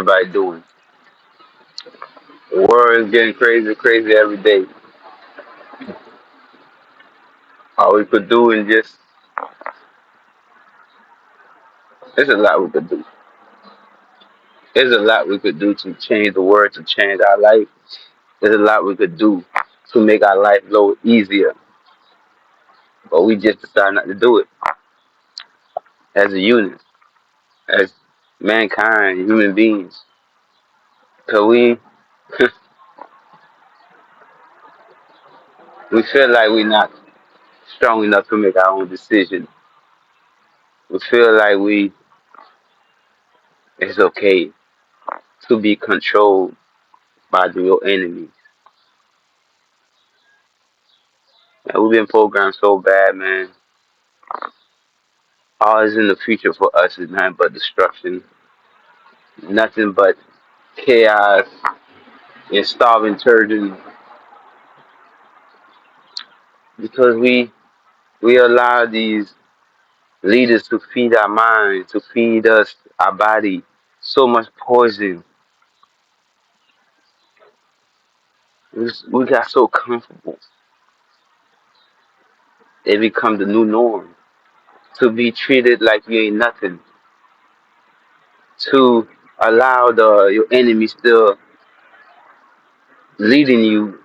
Everybody doing? The world is getting crazy, crazy every day. All we could do is just, there's a lot we could do. There's a lot we could do to change the world, to change our life. There's a lot we could do to make our life a little easier. But we just decide not to do it as a unit, as mankind, human beings. Because we feel like we're not strong enough to make our own decision. We feel like it's okay to be controlled by your enemies. And we've been programmed so bad, man. All is in the future for us is nothing but destruction, nothing but chaos and starving children because we allow these leaders to feed our minds, to feed us our body so much poison. We got so comfortable. It become the new norm to be treated like you ain't nothing, to allow your enemy still leading you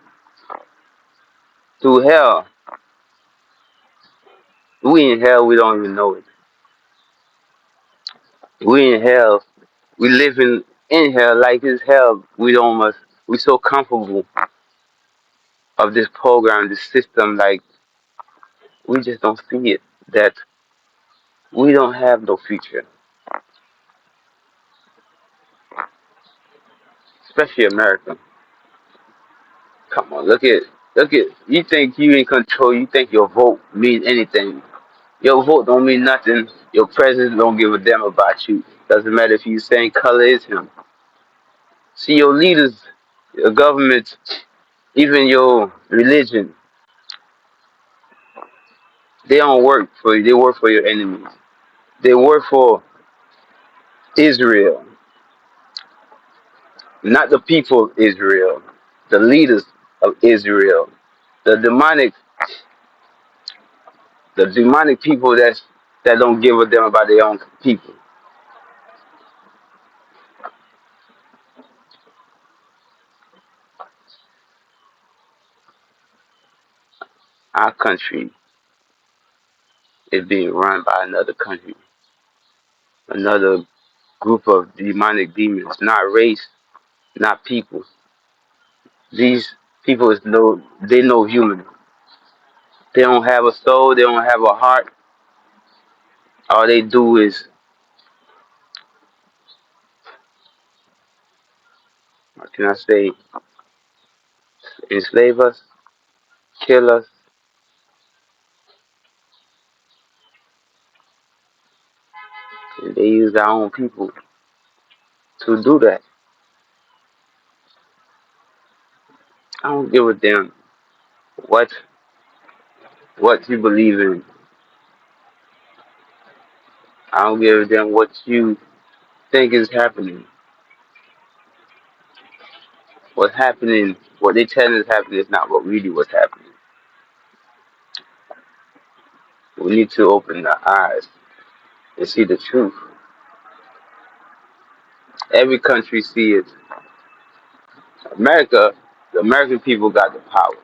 to hell. We in hell, we don't even know it. We in hell. We living in hell like it's hell. We so comfortable of this program, this system, like we just don't see it. That we don't have no future, especially America. Come on, look at. You think you in control? You think your vote means anything? Your vote don't mean nothing. Your president don't give a damn about you. Doesn't matter if you same color as him. See your leaders, your government, even your religion, they don't work for you. They work for your enemies. They work for Israel, not the people of Israel, the leaders of Israel, the demonic, the demonic people that don't give a damn about their own people. Our country is being run by another country, another group of demonic demons, not race, not people. These people is they know human. They don't have a soul. They don't have a heart. All they do is, what can I say, enslave us, kill us, and they use our own people to do that. I don't give a damn what what you believe in. I don't give a damn what you think is happening. What's happening, what they tell us is happening is not what really was happening. We need to open our eyes and see the truth. Every country see it. America, the American people got the power.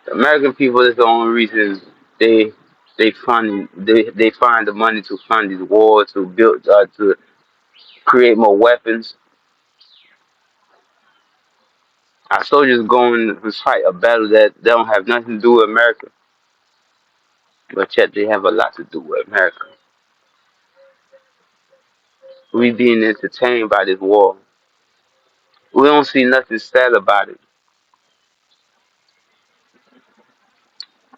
The American people is the only reason they they find the money to fund these wars, to build to create more weapons. Our soldiers going to fight a battle that they don't have nothing to do with America, but yet they have a lot to do with America. We being entertained by this war. We don't see nothing sad about it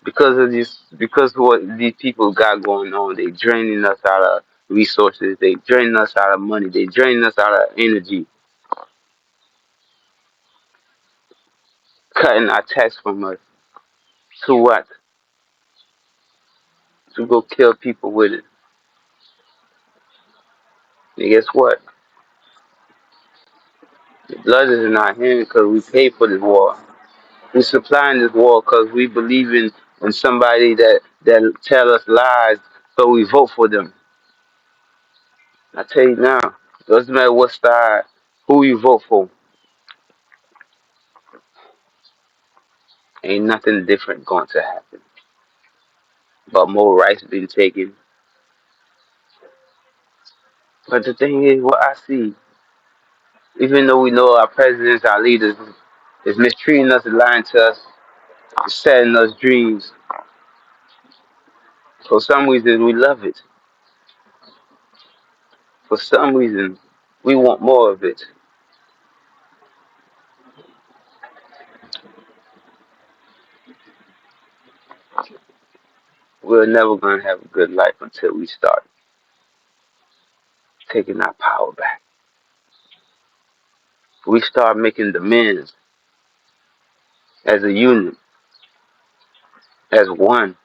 because of this. Because of what these people got going on, they draining us out of resources. They draining us out of money. They draining us out of energy, cutting our tax from us. To what? To go kill people with it. And guess what? Blood is in our hands because we pay for this war. We supplying this war because we believe in somebody that tell us lies, so we vote for them. I tell you now, doesn't matter what side, who you vote for, ain't nothing different going to happen. But more rights being taken. But the thing is, what I see, even though we know our presidents, our leaders, is mistreating us and lying to us, setting us dreams, for some reason we love it. For some reason we want more of it. We're never gonna have a good life until we start taking our power back. We start making demands as a unit, as one.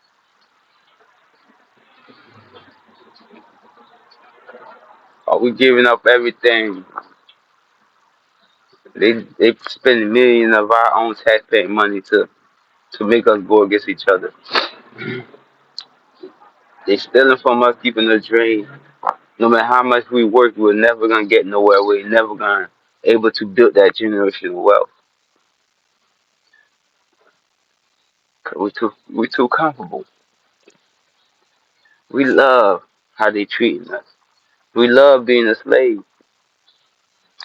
Are we giving up everything? They spend millions of our own taxpaying money to make us go against each other. They stealing from us, keeping us drained. No matter how much we work, we're never gonna get nowhere. We're never gonna able to build that generational wealth. 'Cause we too comfortable. We love how they treating us. We love being a slave.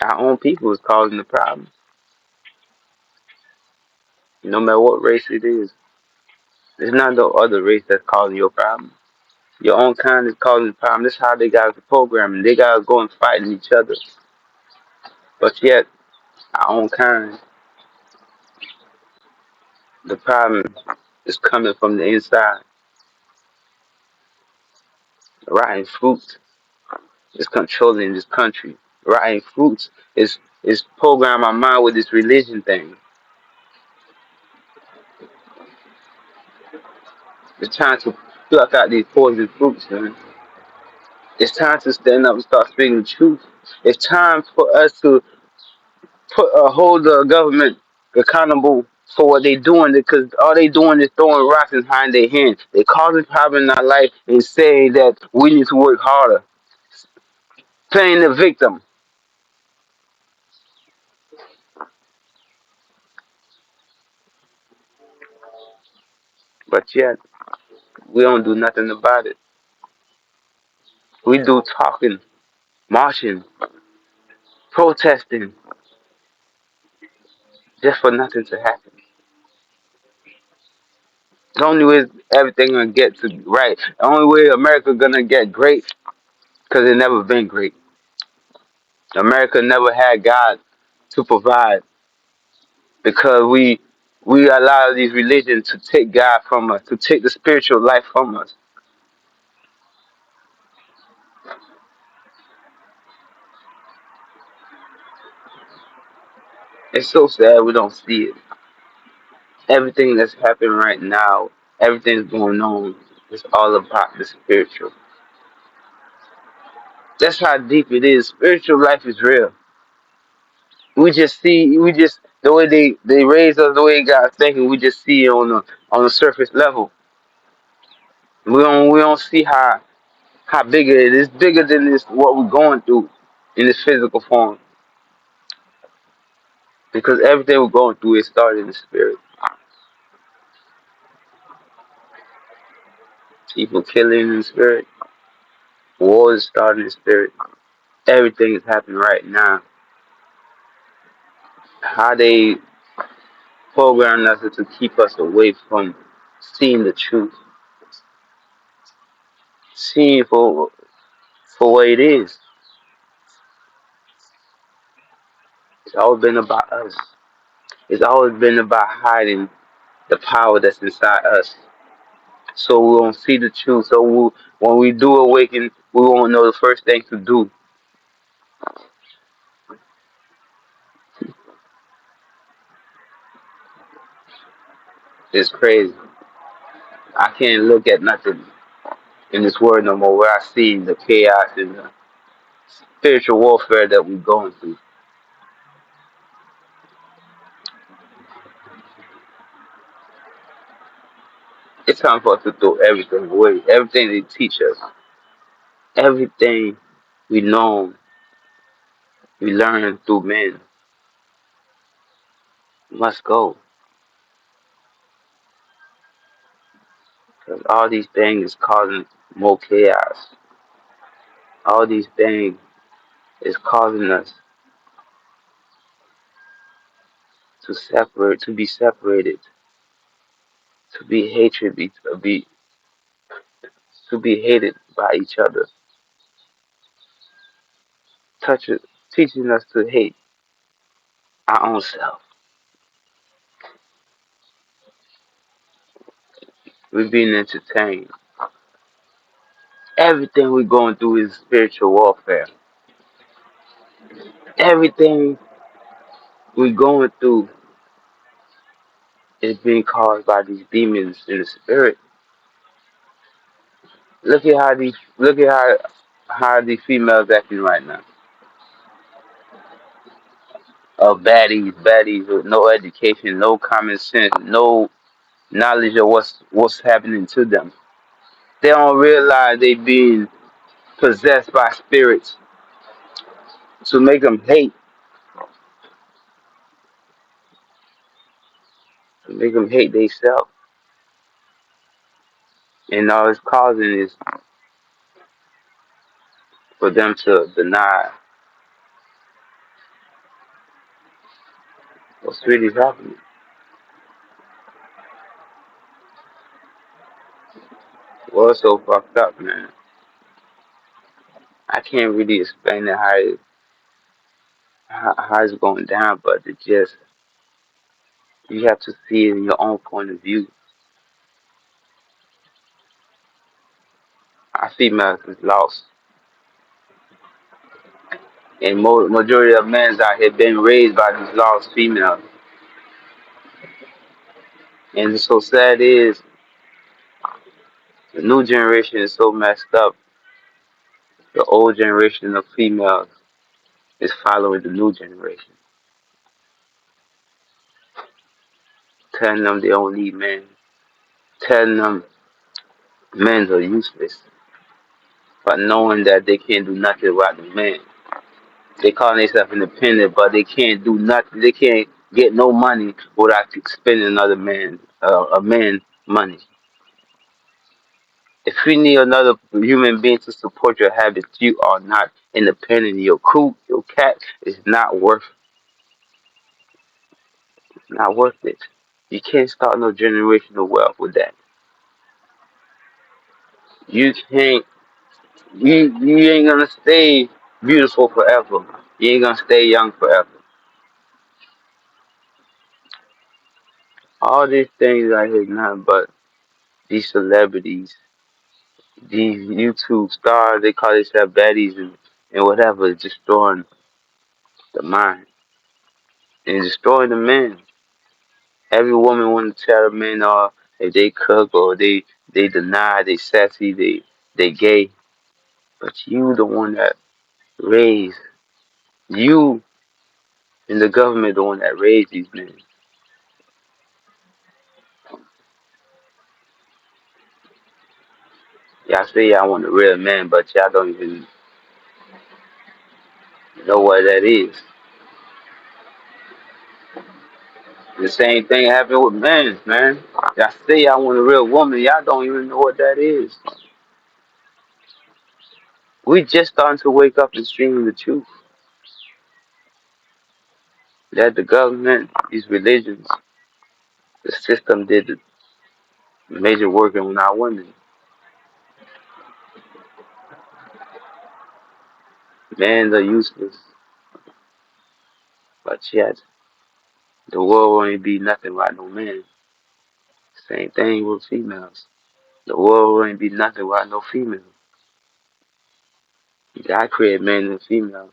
Our own people is causing the problem. No matter what race it is, it's not the other race that's causing your problem. Your own kind is causing the problem. That's how they got the programming. They gotta go and fight each other. But yet, our own kind, the problem is coming from the inside. Rotten fruit is controlling this country. Rotten fruits is programming my mind with this religion thing. It's time to pluck out these poison fruits, man. It's time to stand up and start speaking the truth. It's time for us to hold the government accountable for what they doing, because all they doing is throwing rocks and hiding their hands. They causing problem in our life and saying that we need to work harder, playing the victim. But yet we don't do nothing about it. We do talking, marching, protesting, just for nothing to happen. The only way everything gonna get to right, the only way America gonna get great, because it never been great. America never had God to provide, because we allow these religions to take God from us, to take the spiritual life from us. It's so sad we don't see it. Everything that's happening right now, everything's going on, it's all about the spiritual. That's how deep it is. Spiritual life is real. We just the way they raise us, the way God thinking, we just see it on the surface level. We don't see how big it is. It's bigger than this what we're going through in this physical form. Because everything we're going through is started in the spirit. People killing in the spirit. Wars starting in the spirit. Everything is happening right now. How they program us to keep us away from seeing the truth, seeing for what it is. It's always been about us. It's always been about hiding the power that's inside us, so we won't see the truth. So when we do awaken, we won't know the first thing to do. It's crazy. I can't look at nothing in this world no more where I see the chaos and the spiritual warfare that we're going through. It's time for us to throw everything away. Everything they teach us, everything we know, we learn through men must go. Because all these things is causing more chaos. All these things is causing us to separate, to be separated, to be hatred, to be hated by each other, teaching us to hate our own self. We're being entertained. Everything we're going through is spiritual warfare. Everything we're going through is being caused by these demons in the spirit. Look at how these females acting right now. Baddies with no education, no common sense, no knowledge of what's happening to them. They don't realize they being possessed by spirits to make them hate, to make them hate themselves. And all it's causing is for them to deny what's really happening. Well, it's so fucked up, man. I can't really explain it how it's going down, but it just you have to see it in your own point of view. Our females is lost, and majority of men out here been raised by these lost females. And it's so sad is the new generation is so messed up. The old generation of females is following the new generation, telling them they don't need men, telling them men are useless, but knowing that they can't do nothing without the men. They call themselves independent, but they can't do nothing. They can't get no money without spending a man money. If you need another human being to support your habits, you are not independent. Your coot, your cat is not worth it. You can't start no generational wealth with that. You can't. You ain't gonna stay beautiful forever. You ain't gonna stay young forever. All these things I hear nothing but these celebrities, these YouTube stars. They call themselves baddies and whatever, is destroying the mind and destroying the men. Every woman want to tell a man, if they cook or they deny, they sassy, they gay. But you the one that raised you and the government the one that raised these men. Y'all say y'all want a real man, but y'all don't even know what that is. The same thing happened with men, man. Y'all say y'all want a real woman, y'all don't even know what that is. We just starting to wake up and streaming the truth that the government, these religions, the system did the major work on our women. Men are useless, but yet the world won't be nothing without no men. Same thing with females. The world won't be nothing without no female. God created men and female.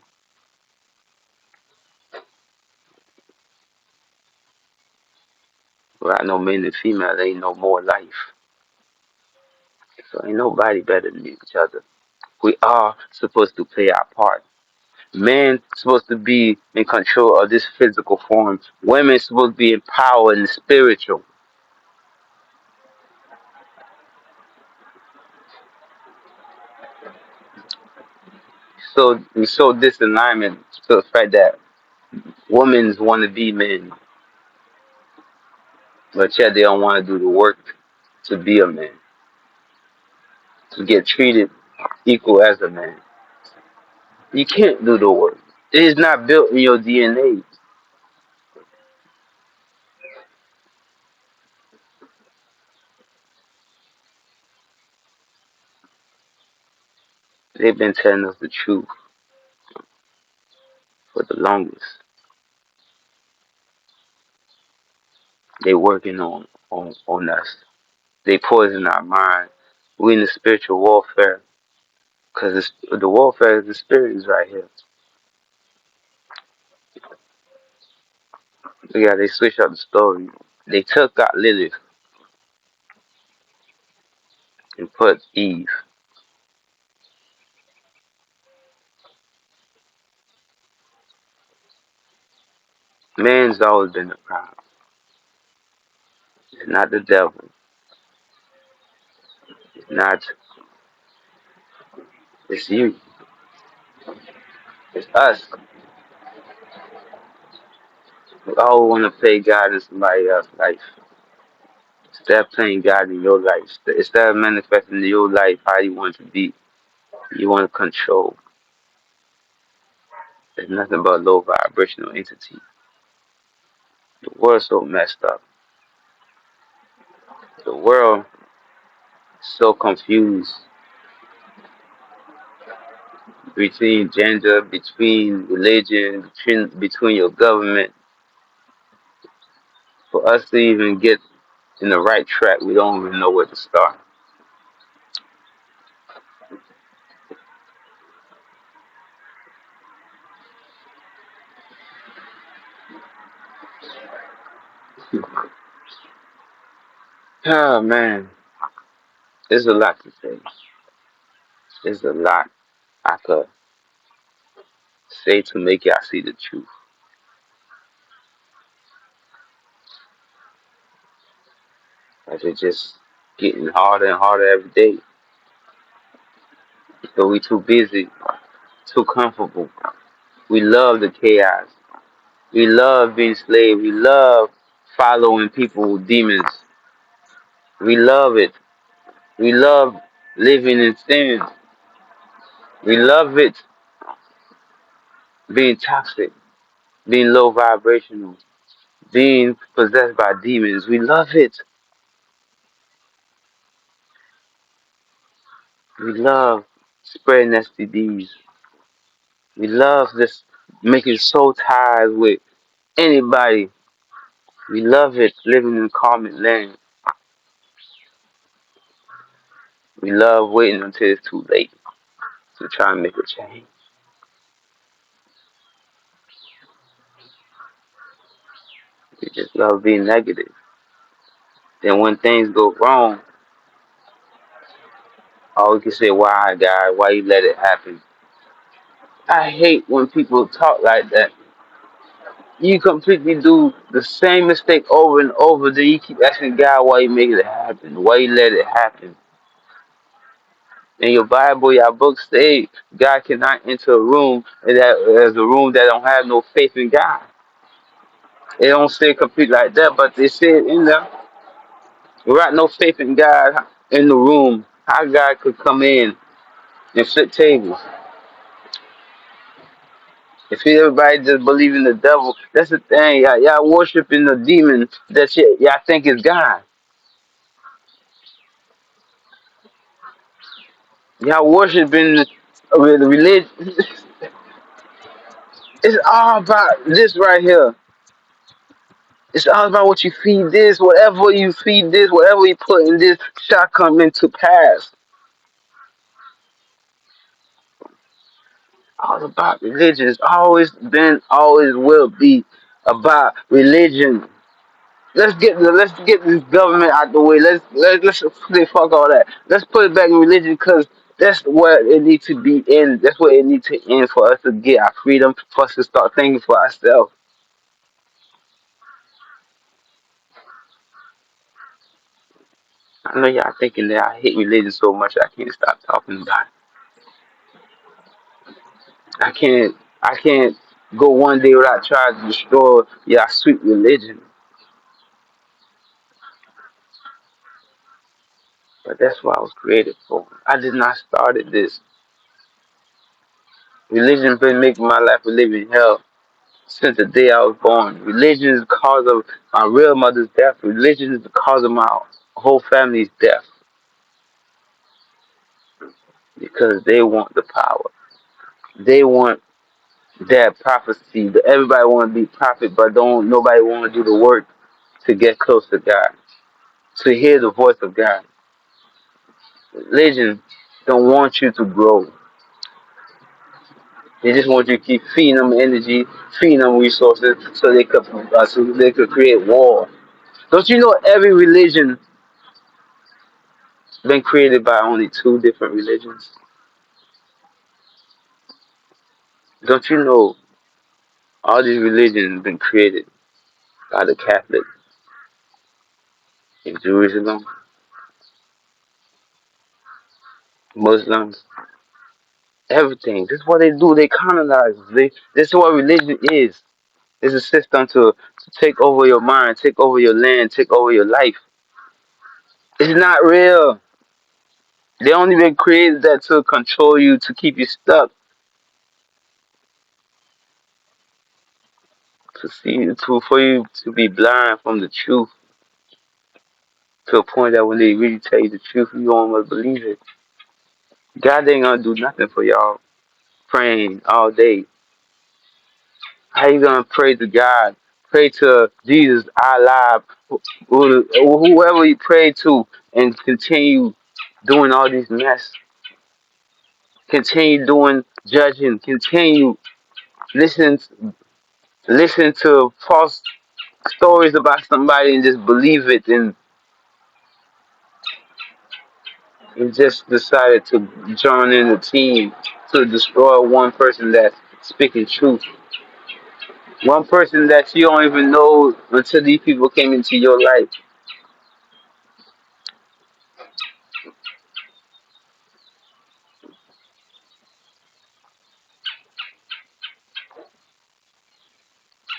Without no men and female, there ain't no more life. So ain't nobody better than each other. We are supposed to play our part. Men supposed to be in control of this physical form. Women supposed to be empowered and spiritual. we so disalignment to the fact that women want to be men, but yet they don't want to do the work to be a man, to get treated equal as a man. You can't do the work. It is not built in your DNA. They've been telling us the truth for the longest. They working on us. They poison our mind. We in the spiritual warfare because the warfare of the spirit is right here. So yeah, they switch up the story. They took out Lilith and put Eve. Man's always been the problem. It's not the devil. It's not. It's you. It's us. We all want to play God in somebody else's life. Instead of playing God in your life, instead of manifesting in your life how you want to be, you want to control. There's nothing but a low vibrational entity. The world's so messed up. The world is so confused between gender, between religion, between your government. For us to even get in the right track, we don't even know where to start. Oh man, there's a lot to say. There's a lot I could say to make y'all see the truth. But it's just getting harder and harder every day. But we too busy, too comfortable. We love the chaos. We love being slaves. We love following people with demons. We love it. We love living in sin. We love it being toxic, being low vibrational, being possessed by demons. We love it. We love spreading STDs. We love this making soul ties with anybody. We love it living in common land. We love waiting until it's too late to try and make a change. We just love being negative. Then when things go wrong, all we can say, why, God, why you let it happen? I hate when people talk like that. You completely do the same mistake over and over, then you keep asking God why you make it happen, why you let it happen. In your Bible, your book say God cannot enter a room and that as a room that don't have no faith in God. They don't say it complete like that, but they say it in there. Without no faith in God in the room, how God could come in and flip tables. If everybody just believe in the devil, that's the thing. Y'all worshiping the demon that y'all think is God. Y'all worshiping the religion. It's all about this right here. It's all about what you feed this. Whatever you feed this, whatever you put in this shall come into pass. All about religion. It's always been, always will be about religion. Let's get this government out the way. Let's say fuck all that. Let's put it back in religion because that's where it needs to be in. That's where it needs to end for us to get our freedom, for us to start thinking for ourselves. I know y'all thinking that I hate religion so much I can't stop talking about it. I can't go one day without trying to destroy your sweet religion. But that's what I was created for. I did not started this. Religion been making my life a living hell since the day I was born. Religion is the cause of my real mother's death. Religion is the cause of my whole family's death because they want the power. They want that prophecy. Everybody want to be prophet, but don't nobody want to do the work to get close to God, to hear the voice of God. Religion don't want you to grow. They just want you to keep feeding them energy, feeding them resources, so they could create war. Don't you know every religion been created by only two different religions? Don't you know all these religions been created by the Catholic in Jerusalem, Muslims, everything. This is what they do. They colonize. This is what religion is. It's a system to take over your mind, take over your land, take over your life. It's not real. They only been created that to control you, to keep you stuck, for you to be blind from the truth, to a point that when they really tell you the truth, you don't want to believe it. God ain't gonna do nothing for y'all praying all day. How you gonna pray to God? Pray to Jesus, Allah, whoever you pray to, and continue doing all these mess. Continue doing judging. Continue listen, listen to false stories about somebody and just believe it, and just decided to join in the team to destroy one person that's speaking truth. One person that you don't even know until these people came into your life.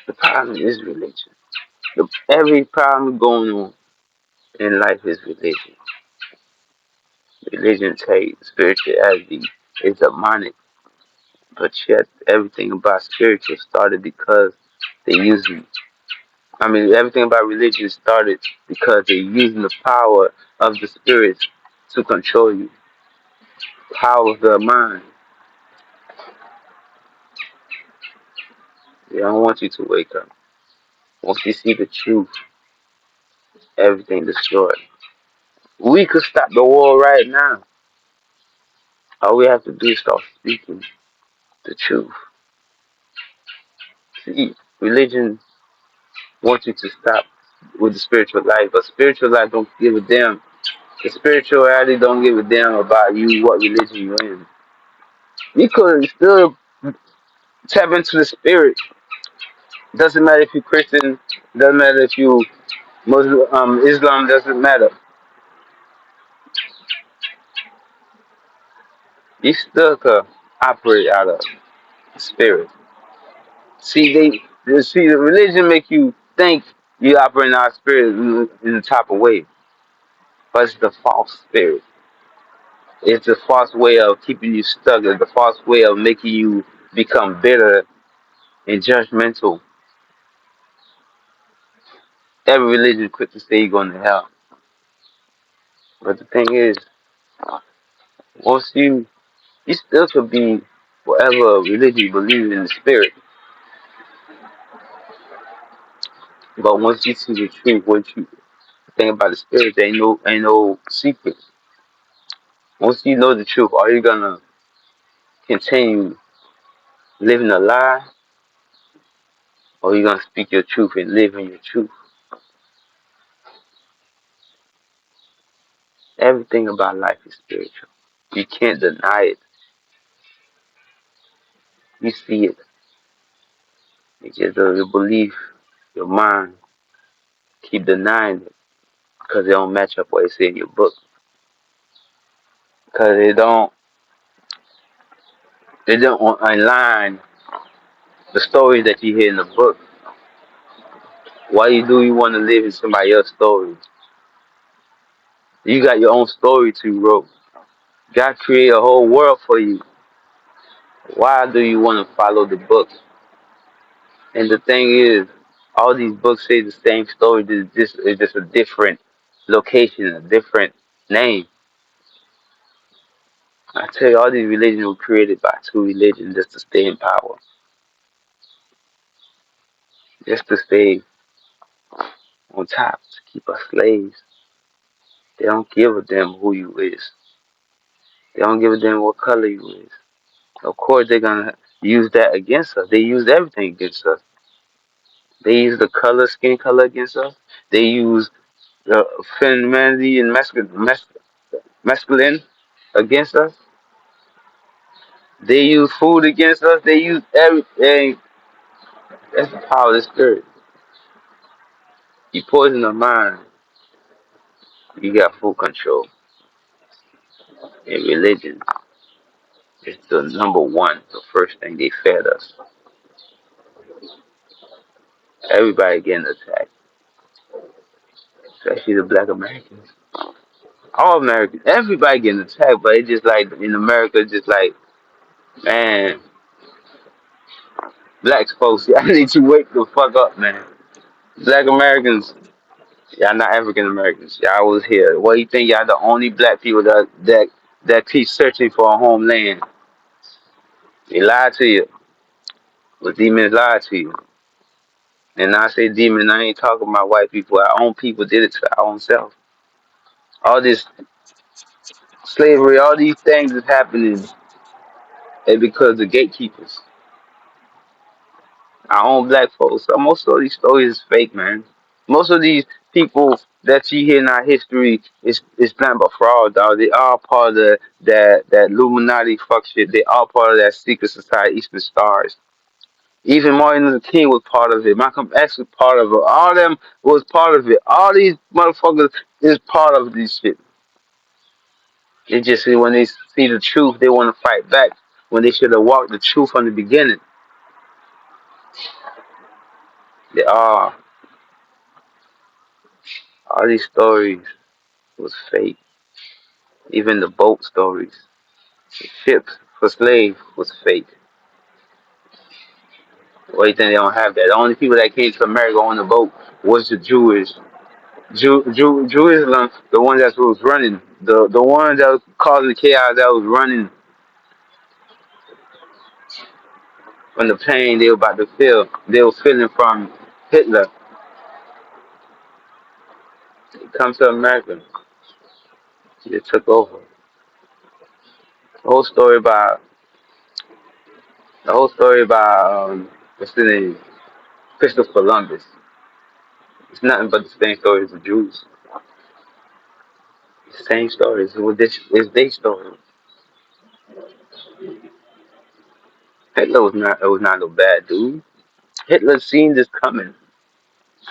The problem is religion. Every problem going on in life is religion. Religion takes spirituality is demonic, but yet everything about spiritual started because they using. I mean, everything about religion started because they're using the power of the spirits to control you. Power of the mind. They don't want you to wake up. Once you see the truth, everything destroyed. We could stop the war right now. All we have to do is start speaking the truth. See, religion wants you to stop with the spiritual life, but spiritual life don't give a damn. The spirituality don't give a damn about you, what religion you're in. You could still tap into the spirit. Doesn't matter if you're Christian, doesn't matter if you Muslim, Islam doesn't matter. You still could operate out of the spirit. See the religion make you think you operate out of spirit in the type of way, but it's the false spirit. It's a false way of keeping you stuck. It's a false way of making you become bitter and judgmental. Every religion is quick to say you're going to hell. But the thing is, once you still could be whatever religion you believe in the spirit. But once you see the truth, once you think about the spirit, there ain't no secrets. Once you know the truth, are you gonna continue living a lie, or are you gonna speak your truth and live in your truth? Everything about life is spiritual. You can't deny it. You see it. It's just your belief, your mind keep denying it because it don't match up what it said in your book. Because They don't align the stories that you hear in the book. Why do you want to live in somebody else's story? You got your own story to wrote. God created a whole world for you. Why do you want to follow the books? And the thing is, all these books say the same story. It's just a different location, a different name. I tell you, all these religions were created by two religions just to stay in power, just to stay on top, to keep us slaves. They don't give a damn who you is. They don't give a damn what color you is. Of course, they're gonna use that against us. They use everything against us. They use the color, skin color against us. They use the femininity and masculine against us. They use food against us. They use everything. That's the power of the spirit. You poison the mind, you got full control. In religion, it's the number one, the first thing they fed us. Everybody getting attacked, especially the black Americans. All Americans, everybody getting attacked, but it's just like in America, just like, man, black folks, I need to wake the fuck up, man. Black Americans, y'all not African Americans. Y'all was here. What do you think? Y'all the only black people that keep searching for a homeland. They lied to you. But demons lied to you. And I say demon, I ain't talking about white people. Our own people did it to our own self. All this slavery, all these things is happening is because the gatekeepers, our own black folks. So most of these stories is fake, man. Most of these people that you hear in our history is nothing but fraud, dog. They all part of that Illuminati fuck shit. They all part of that secret society, Eastern Stars. Even Martin Luther King was part of it. Malcolm X was part of it. All of them was part of it. All these motherfuckers is part of this shit. They just when they see the truth, they want to fight back. When they should have walked the truth from the beginning. They are. All these stories was fake. Even the boat stories, ships for slaves was fake. Why do you think they don't have that? The only people that came to America on the boat was the Jewish. Jerusalem, the one that was running, the one that was causing chaos, that was running from the pain they were about to feel. They were feeling from Hitler. They come to America, they took over. The whole story about what's the name? Christopher Columbus. It's nothing but the same story as the Jews. The same stories. It's their story. Hitler was not no bad dude. Hitler seen this coming.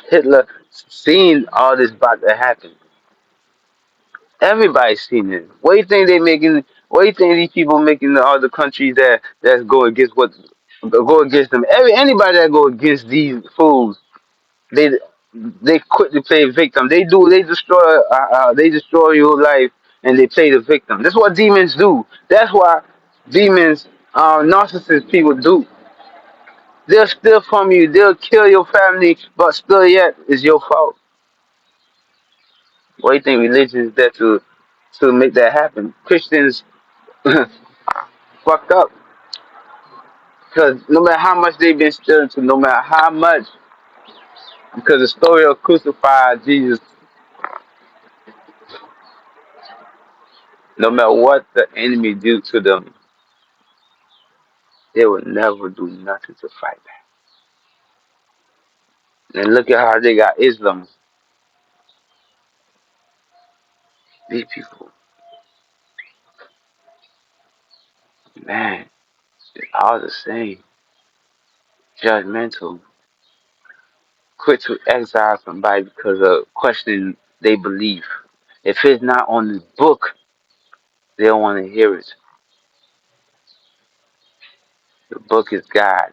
Hitler seen all this about to happen. Everybody's seen it. What do you think they making? What do you think these people making the other countries that's go against what go against them? Anybody that go against these fools, they they quit to play victim. They destroy your life and they play the victim. That's what demons do. That's why demons, narcissist people do. They'll steal from you. They'll kill your family, but still yet it's your fault. What do you think religion is there to make that happen? Christians fucked up because no matter how much they've been stealing to, no matter how much, because the story of crucified Jesus, no matter what the enemy do to them, they will never do nothing to fight back. And look at how they got Islam. These people, man, they're all the same, judgmental, quick to exile somebody because of questioning they belief. If it's not on the book, they don't want to hear it. The book is God.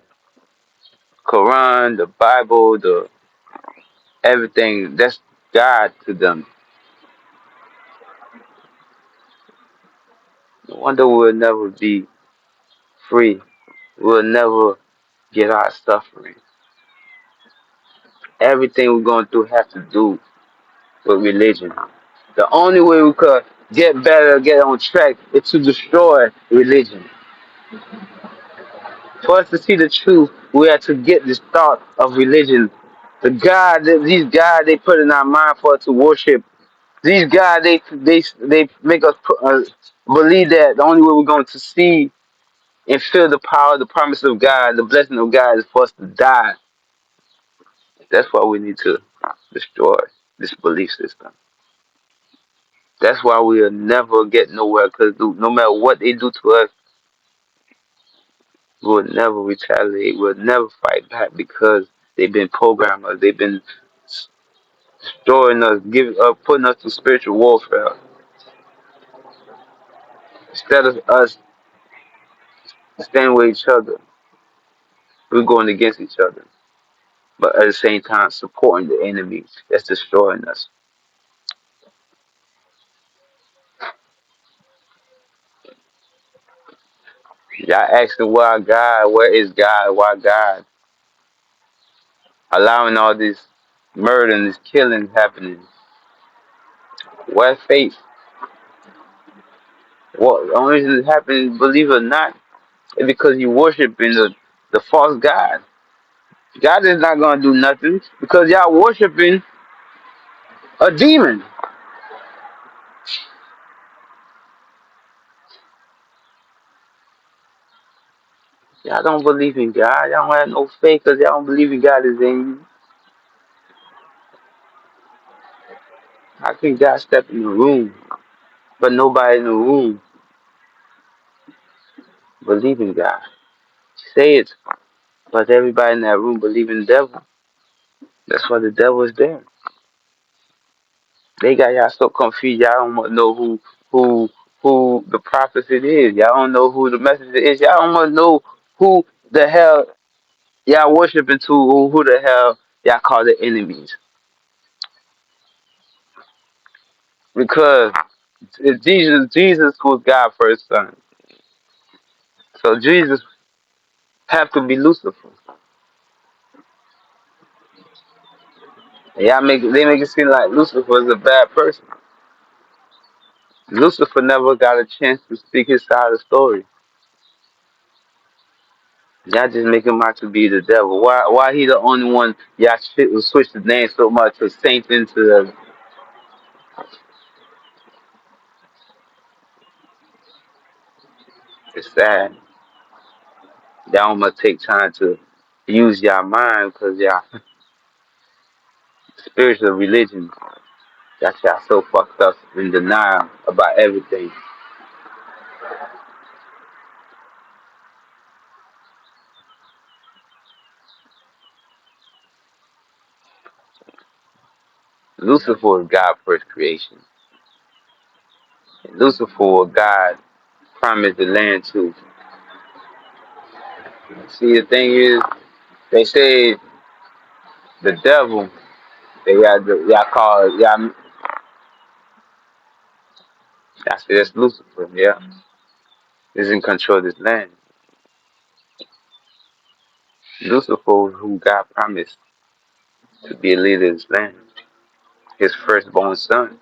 Quran, the Bible, the everything, that's God to them. No wonder we'll never be free. We'll never get out of suffering. Everything we're going through has to do with religion. The only way we could get better, get on track, is to destroy religion. For us to see the truth, we have to get this thought of religion. The God, these gods they put in our mind for us to worship. These gods, they make us believe that the only way we're going to see and feel the power, the promise of God, the blessing of God is for us to die. That's why we need to destroy this belief system. That's why we'll never get nowhere, because no matter what they do to us, we'll never retaliate. We'll never fight back because they've been programmed us. They've been destroying us, putting us to spiritual warfare. Instead of us standing with each other, we're going against each other. But at the same time, supporting the enemy that's destroying us. Y'all asking why God, where is God, why God allowing all this murder and this killing happening? Where's faith? Well, the only reason it's happening, believe it or not, is because you worshiping the false God. God is not gonna do nothing because y'all worshiping a demon. Y'all don't believe in God. Y'all don't have no faith because y'all don't believe in God is in you. How can God step in the room, but nobody in the room believe in God? Say it, but everybody in that room believe in the devil. That's why the devil is there. They got y'all so confused. Y'all don't want to know who who the prophet it is. Y'all don't know who the messenger is. Y'all don't want to know who the hell y'all worshiping to. Who the hell y'all call the enemies? Because Jesus was God's first son. So Jesus have to be Lucifer. They make it seem like Lucifer is a bad person. Lucifer never got a chance to speak his side of the story. Y'all just make him out to be the devil. Why he the only one y'all switch the name so much to saint into the it's sad. Y'all must take time to use y'all mind because y'all spiritual religion got y'all so fucked up in denial about everything. Lucifer was God's first creation. And Lucifer was God promised the land to. See, the thing is, they say the devil, y'all call it, y'all say that's Lucifer, yeah, is in control of this land. Lucifer was who God promised to be a leader of this land, his firstborn son.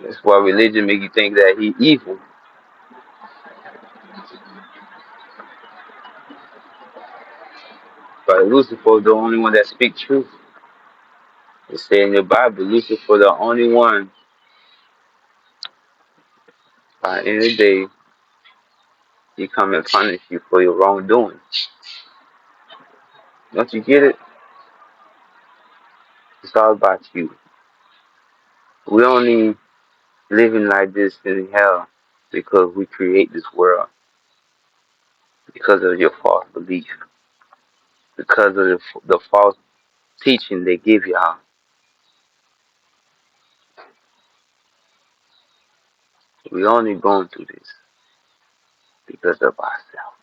That's why religion make you think that he evil. But Lucifer the only one that speak truth. It say in the Bible, Lucifer the only one, by the end of the day, he come and punish you for your wrongdoing. Don't you get it? It's all about you. We only living like this in hell because we create this world, because of your false belief, because of the false teaching they give y'all. We only going through this. because of ourselves.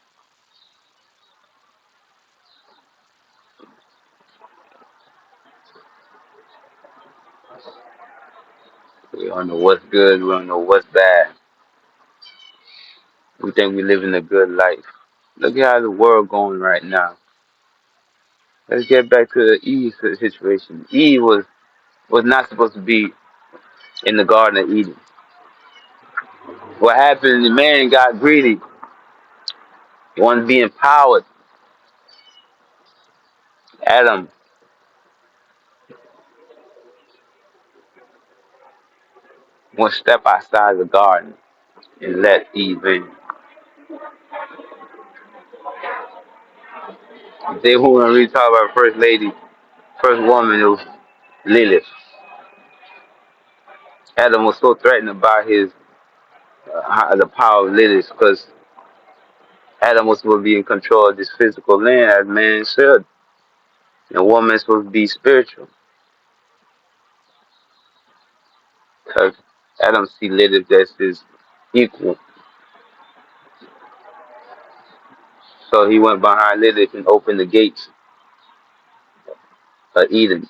We don't know what's good, we don't know what's bad. We think we live in a good life. Look at how the world going right now. Let's get back to the Eve situation. Eve was not supposed to be in the Garden of Eden. What happened? The man got greedy. He wanted to be empowered. Adam went step outside the garden and let Eve in. They who want to really talk about first lady, first woman, it was Lilith. Adam was so threatened about his the power of Lilith because Adam was supposed to be in control of this physical land as man should. And woman is supposed to be spiritual. Because Adam see Lilith as his equal. So he went behind Lilith and opened the gates of Eden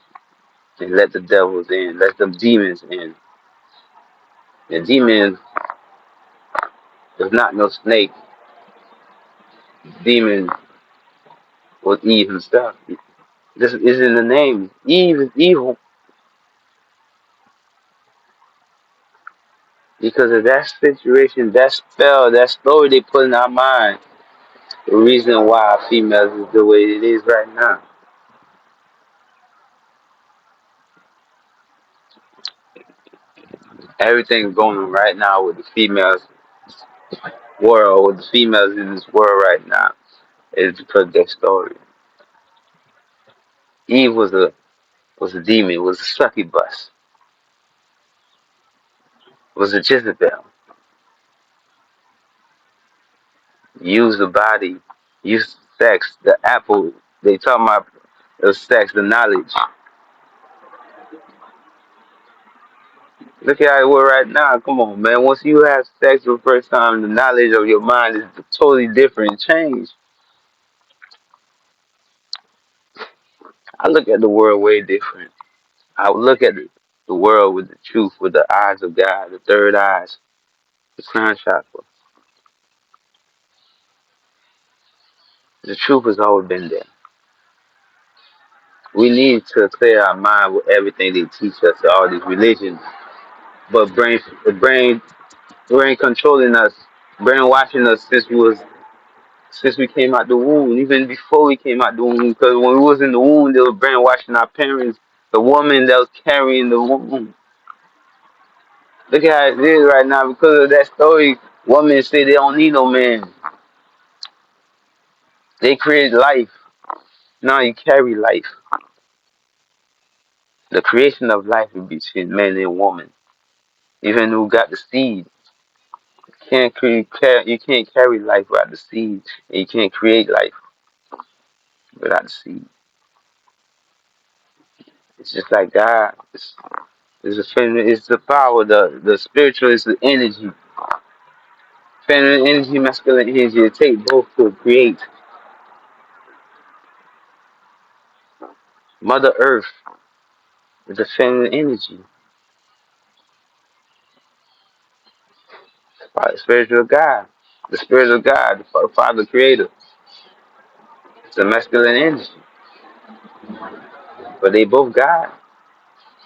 and let the devils in, let the demons in. The demon was not no snake. Demon was Eve himself. This is in the name. Eve is evil because of that situation, that spell, that story they put in our mind. The reason why females is the way it is right now. Everything going on right now with the females world, with the females in this world right now, is because of their story. Eve was a demon, was a succubus, was a Jezebel. Use the body, use sex, the apple. They talking about the sex, the knowledge. Look at how it was right now. Come on, man. Once you have sex for the first time, the knowledge of your mind is totally different, change. I look at the world way different. I would look at the world with the truth, with the eyes of God, the third eyes, the crown chakra. The truth has always been there. We need to clear our mind with everything they teach us, all these religions. But brain controlling us, brainwashing us since we came out the womb, even before we came out the womb. Because when we was in the womb, they were brainwashing our parents, the woman that was carrying the womb. Look at how it is right now because of that story. Women say they don't need no man. They create life. Now you carry life. The creation of life is between man and woman. Even who got the seed. You can't carry life without the seed. And you can't create life without the seed. It's just like God. It's the power, the spiritual is the energy. Feminine energy, masculine energy. It takes both to create. Mother Earth is the feminine energy. The spiritual God. The spirit of God, the Father Creator. It's the masculine energy. But they both God.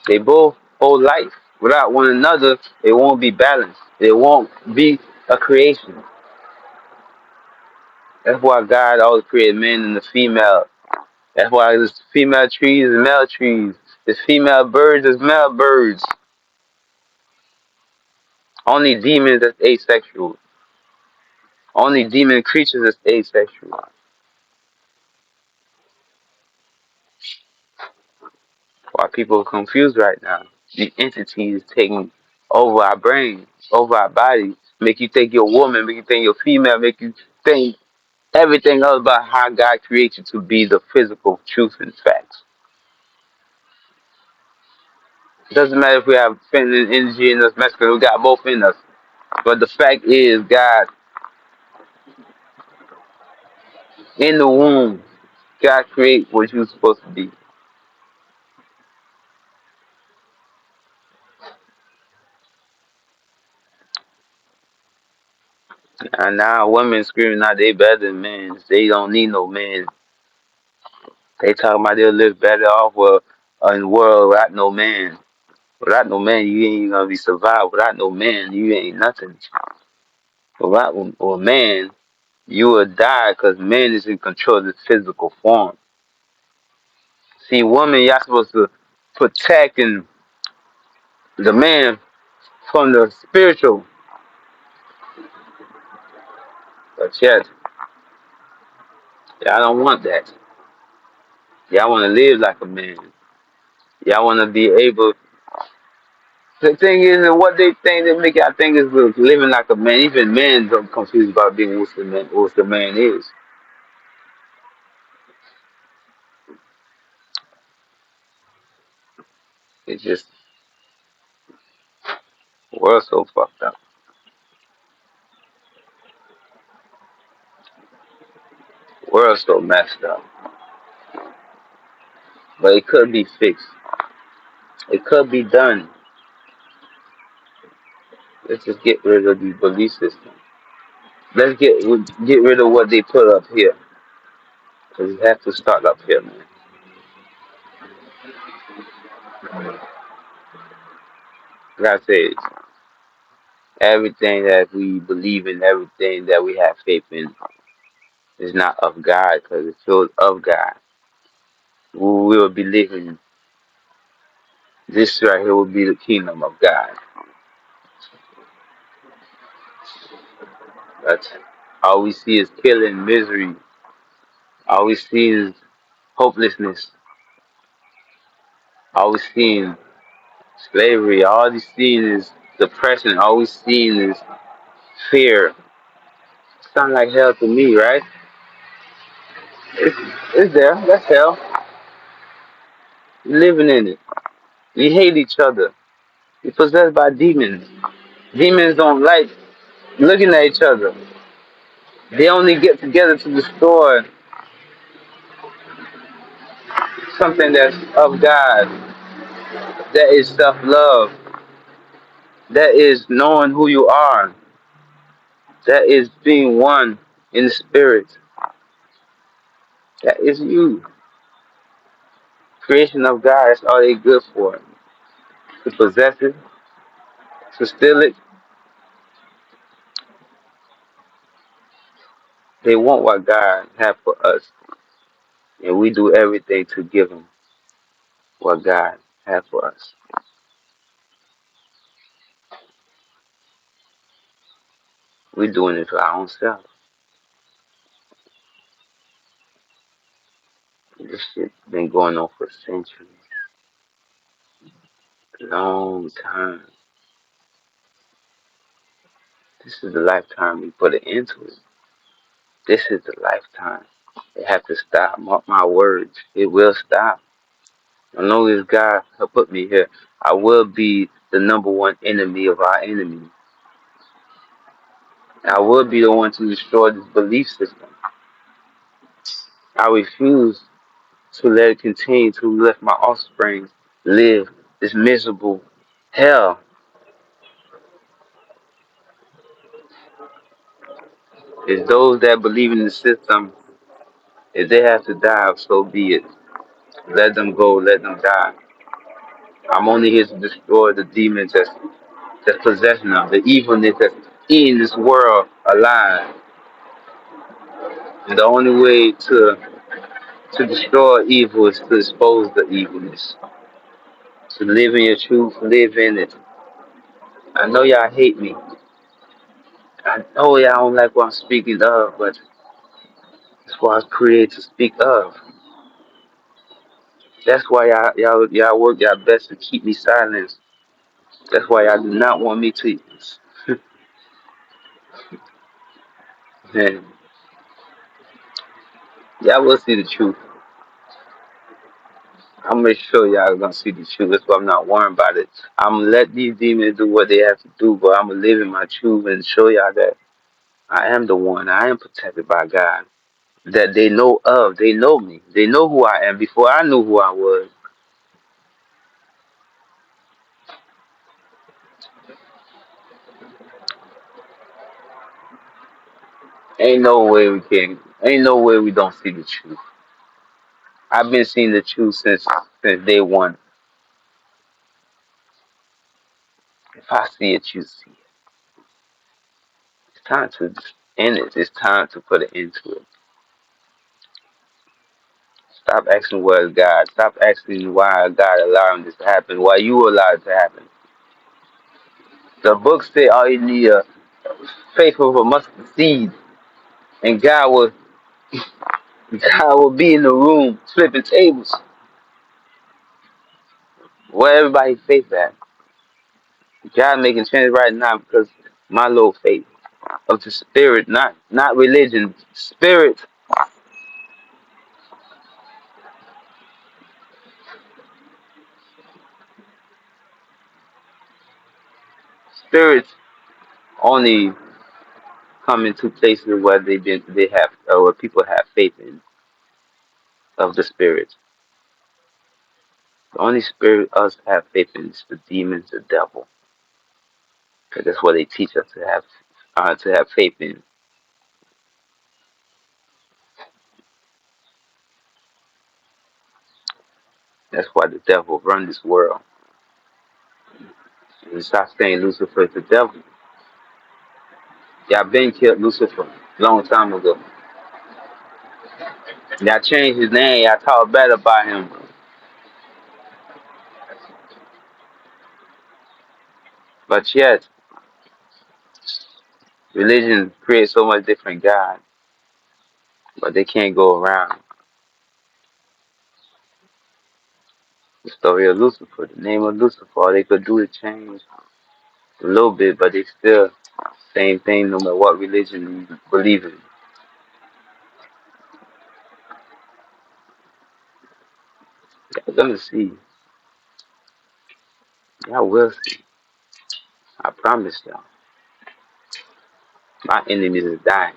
They both hold life. Without one another, it won't be balanced. It won't be a creation. That's why God always created men and the female. That's why there's female trees and male trees. There's female birds, there's male birds. Only demons that's asexual. Only demon creatures that's asexual. Why people are confused right now. The entity is taking over our brain, over our body, make you think you're a woman, make you think you're female, make you think everything else about how God created you to be the physical truth and facts. It doesn't matter if we have feminine energy in us, masculine, we got both in us. But the fact is, God In the womb, God create what you're supposed to be. And now women screaming out they better than men. They don't need no man. They talking about they'll live better off in the world without no man. Without no man, you ain't gonna be survived. Without no man, you ain't nothing. Without a man, you will die because man is in control of the physical form. See, woman, y'all supposed to protect the man from the spiritual, but yet y'all don't want that. Y'all want to live like a man. Y'all want to be able. The thing is, and what they think they make y'all think is living like a man. Even men don't confused about being what the man is. It's just the world's so fucked up. The world's so messed up. But it could be fixed. It could be done. Let's just get rid of the belief system. Let's get rid of what they put up here. Cause it has to start up here, man. Like I said, everything that we believe in, everything that we have faith in, is not of God, because it's filled of God. We will be living. This right here will be the kingdom of God. But all we see is killing, misery. All we see is hopelessness. All we see is slavery. All we see is depression. All we see is fear. Sound like hell to me, right? It's, it's there. That's hell. We're living in it. We hate each other. We're possessed by demons. Demons don't like looking at each other. They only get together to destroy something that's of God, that is self love, that is knowing who you are, that is being one in the spirit. That is you. Creation of God, that's all they good for. To possess it, to steal it, they want what God has for us. And we do everything to give them what God has for us. We're doing it for our own self. This shit been going on for centuries. Long time. This is the lifetime we put it into it. This is the lifetime. It has to stop. Mark my words. It will stop. As long as God has put me here, I will be the number one enemy of our enemy. I will be the one to destroy this belief system. I refuse to let it continue to let my offspring live this miserable hell. It's those that believe in the system. If they have to die, so be it. Let them go, let them die. I'm only here to destroy the demons that's possessing them, the evilness that's in this world alive. And the only way to destroy evil is to expose the evilness. To live in your truth, live in it. I know y'all hate me. I know y'all don't like what I'm speaking of, but that's what I was created to speak of. That's why y'all work y'all best to keep me silent. That's why y'all do not want me to. Man, y'all will see the truth. I'm gonna make sure y'all gonna see the truth. That's why I'm not worrying about it. I'm gonna let these demons do what they have to do, but I'm gonna live in my truth and show y'all that I am the one. I am protected by God. that they know of. They know me. They know who I am before I knew who I was. Ain't no way we can. Ain't no way we don't see the truth. I've been seeing the truth since day one. If I see it, you see it. It's time to end it. It's time to put an end to it. Stop asking where is God. Stop asking why God allowing this to happen. Why you allowed it to happen. The book said all you need a faith of a mustard seed, and God will be in the room flipping tables. Where everybody faith at? God making change right now because my little faith of the spirit, not religion, spirit, spirit only come into places where they have where people have faith in of the spirit. The only spirit us have faith in is the demons, the devil, because that's what they teach us to have faith in. That's why the devil run this world. And stop saying Lucifer is the devil. Y'all been killed Lucifer a long time ago. Y'all changed his name. Y'all talk bad about him. But yet, religion creates so much different God, but they can't go around the story of Lucifer, the name of Lucifer. All they could do is change a little bit, but they still same thing no matter what religion you believe in. Y'all gonna see. Y'all will see. I promise y'all. My enemies is dying.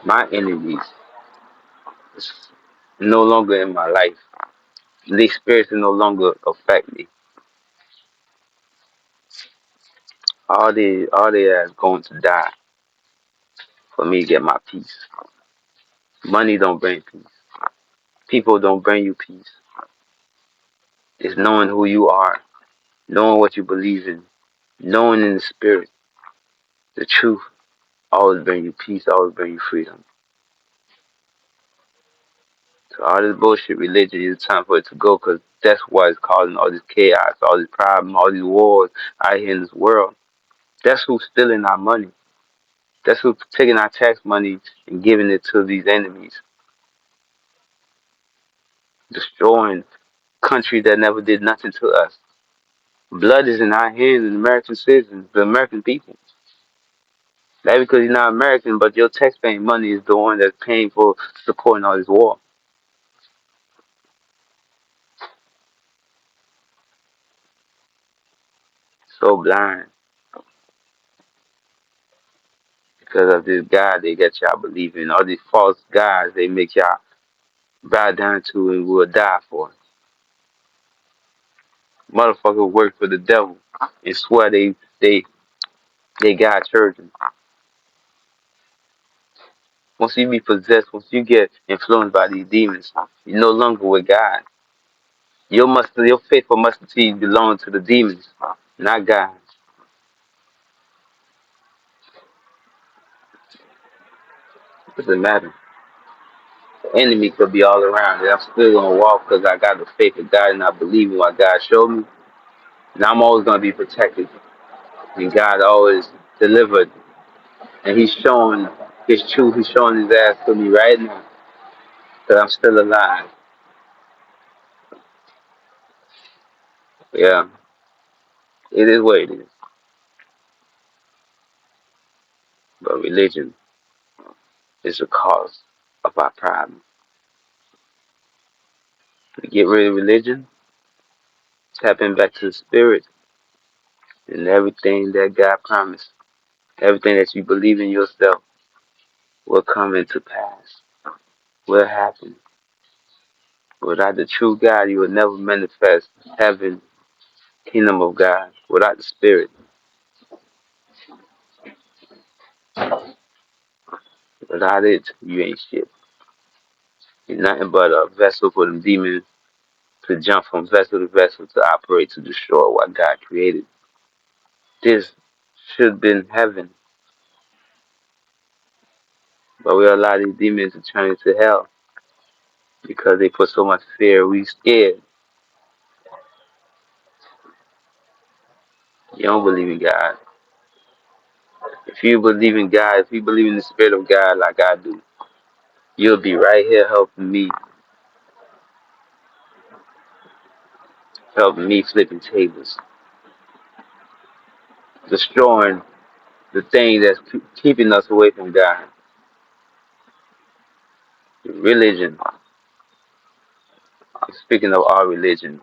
My enemies is no longer in my life. These spirits no longer affect me. All they are going to die for me to get my peace. Money don't bring peace. People don't bring you peace. It's knowing who you are, knowing what you believe in, knowing in the spirit, the truth always bring you peace, always bring you freedom. So all this bullshit religion is time for it to go because that's why it's causing all this chaos, all this problem, all these wars out here in this world. That's who's stealing our money. That's who's taking our tax money and giving it to these enemies, destroying countries that never did nothing to us. Blood is in our hands, the American citizens, the American people. Not because you're not American, but your taxpaying money is the one that's paying for supporting all this war. So blind because of this God they get y'all believing. All these false gods they make y'all bow down to and will die for. Motherfuckers work for the devil and swear they got children. Once you be possessed, once you get influenced by these demons, you're no longer with God. Your faithful mustard seed belongs to the demons, not God. It doesn't matter. The enemy could be all around and I'm still gonna walk because I got the faith of God and I believe in what God showed me. And I'm always gonna be protected. And God always delivered. And He's showing His truth. He's showing His ass to me right now that I'm still alive. Yeah, it is what it is. But religion is the cause of our problem. We get rid of religion, tapping back to the spirit and everything that God promised, everything that you believe in yourself. will come into pass, will happen. Without the true God, you will never manifest heaven, kingdom of God. Without the Spirit, without it, you ain't shit. You're nothing but a vessel for them demons to jump from vessel to vessel to operate to destroy what God created. This should have been heaven, but we allow these demons to turn into hell because they put so much fear. We scared. You don't believe in God. If you believe in God, if you believe in the Spirit of God like I do, you'll be right here helping me flipping tables, destroying the thing that's keeping us away from God. Religion, speaking of our religion,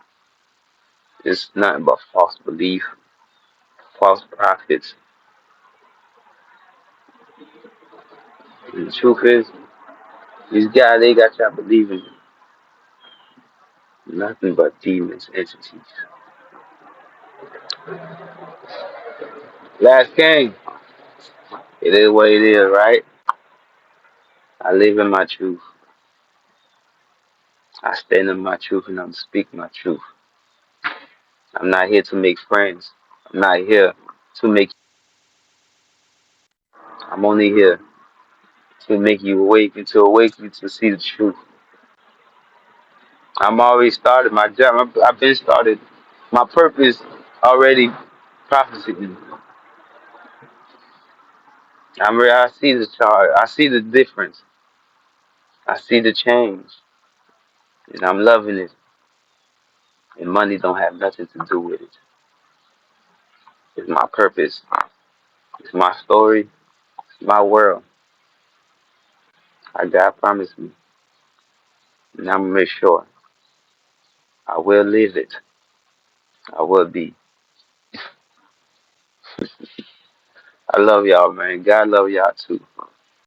is nothing but false belief, false prophets. And the truth is, these guys, they got y'all believing nothing but demons, entities. Last king, it is what it is, right? I live in my truth. I stand in my truth and I'm speaking my truth. I'm not here to make friends. I'm not here to make. I'm only here to make you awake and to awake you to see the truth. I'm already started my job. I've been started. My purpose already prophecy. I'm ready. I see the chart. I see the difference. I see the change, and I'm loving it. And money don't have nothing to do with it. It's my purpose. It's my story. It's my world. God promised me, and I'm gonna make sure I will live it. I will be. I love y'all, man. God love y'all too.